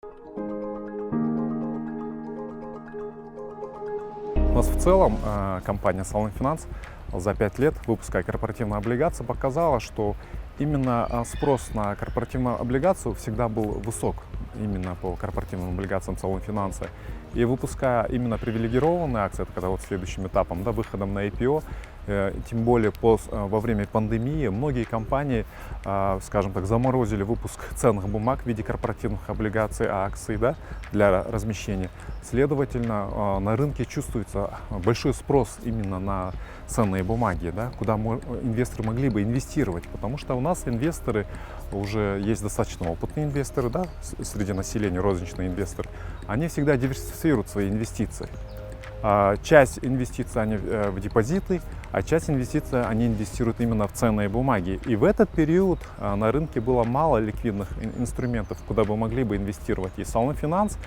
У нас в целом компания Salon Finance за 5 лет выпуска корпоративной облигации показала, что именно спрос на корпоративную облигацию всегда был высок именно по корпоративным облигациям Salon Finance. И выпуская именно привилегированные акции, это когда вот следующим этапом, да, выходом на IPO, тем более во время пандемии, многие компании, скажем так, заморозили выпуск ценных бумаг в виде корпоративных облигаций, акций, да, для размещения. Следовательно, на рынке чувствуется большой спрос именно на ценные бумаги, да, куда инвесторы могли бы инвестировать, потому что у нас инвесторы, уже есть достаточно опытные инвесторы, да, среди населения, розничные инвесторы, они всегда диверсифицируют свои инвестиции. Часть инвестиций они в депозиты, а часть инвестиций они инвестируют именно в ценные бумаги. И в этот период на рынке было мало ликвидных инструментов, куда бы могли бы инвестировать. И Salon Finance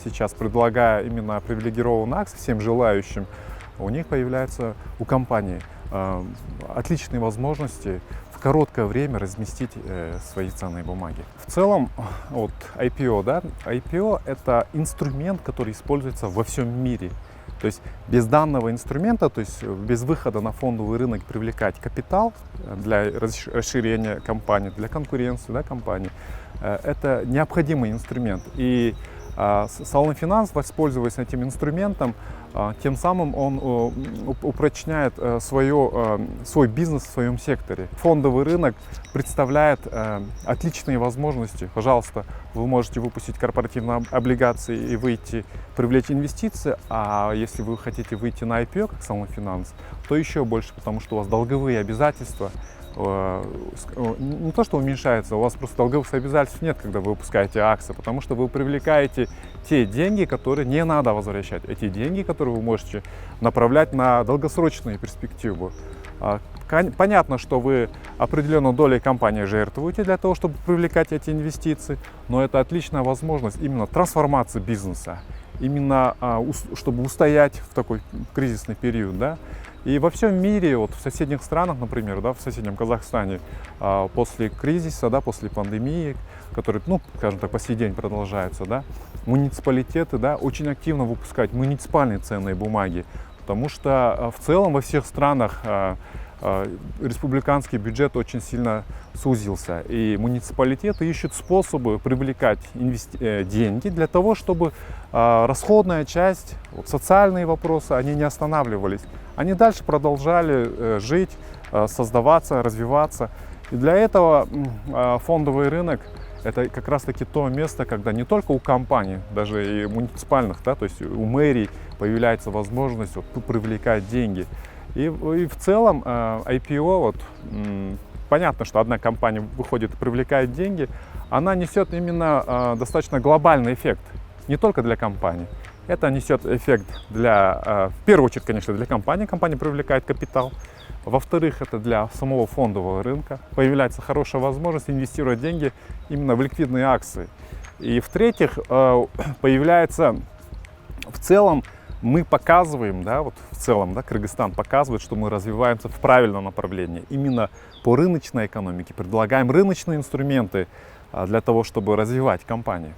сейчас, предлагая именно привилегированные акции всем желающим, у них появляются у компании отличные возможности в короткое время разместить свои ценные бумаги. В целом, вот IPO, да, IPO – это инструмент, который используется во всем мире. То есть без данного инструмента, то есть без выхода на фондовый рынок привлекать капитал для расширения компании, для конкуренции, да, компании, это необходимый инструмент. И Salon Finance, воспользуясь этим инструментом, тем самым он упрочняет свой бизнес в своем секторе. Фондовый рынок представляет отличные возможности. Пожалуйста, вы можете выпустить корпоративные облигации и выйти, привлечь инвестиции, а если вы хотите выйти на IPO, как Salon Finance, то еще больше, потому что у вас долговые обязательства не то что уменьшается, у вас просто долговых обязательств нет, когда вы выпускаете акции, потому что вы привлекаете те деньги, которые не надо возвращать, эти деньги, которые вы можете направлять на долгосрочные перспективы. Понятно, что вы определенную долей компании жертвуете для того, чтобы привлекать эти инвестиции, но это отличная возможность именно трансформации бизнеса, именно чтобы устоять в такой кризисный период, да. И во всем мире, вот в соседних странах, например, да, в соседнем Казахстане, после кризиса, да, после пандемии, который, ну, скажем так, по сей день продолжается, да, муниципалитеты, да, очень активно выпускают муниципальные ценные бумаги, потому что в целом во всех странах республиканский бюджет очень сильно сузился, и муниципалитеты ищут способы привлекать деньги для того, чтобы расходная часть, социальные вопросы, они не останавливались. Они дальше продолжали жить, создаваться, развиваться. И для этого фондовый рынок – это как раз-таки то место, когда не только у компаний, даже и муниципальных, да, то есть у мэрий появляется возможность привлекать деньги. И в целом IPO, понятно, что одна компания выходит и привлекает деньги, она несет именно достаточно глобальный эффект, не только для компании. Это несет эффект в первую очередь, конечно, для компании. Компания привлекает капитал. Во-вторых, это для самого фондового рынка. Появляется хорошая возможность инвестировать деньги именно в ликвидные акции. И в-третьих, появляется в целом, мы показываем, да, вот в целом, да, Кыргызстан показывает, что мы развиваемся в правильном направлении. Именно по рыночной экономике предлагаем рыночные инструменты для того, чтобы развивать компании.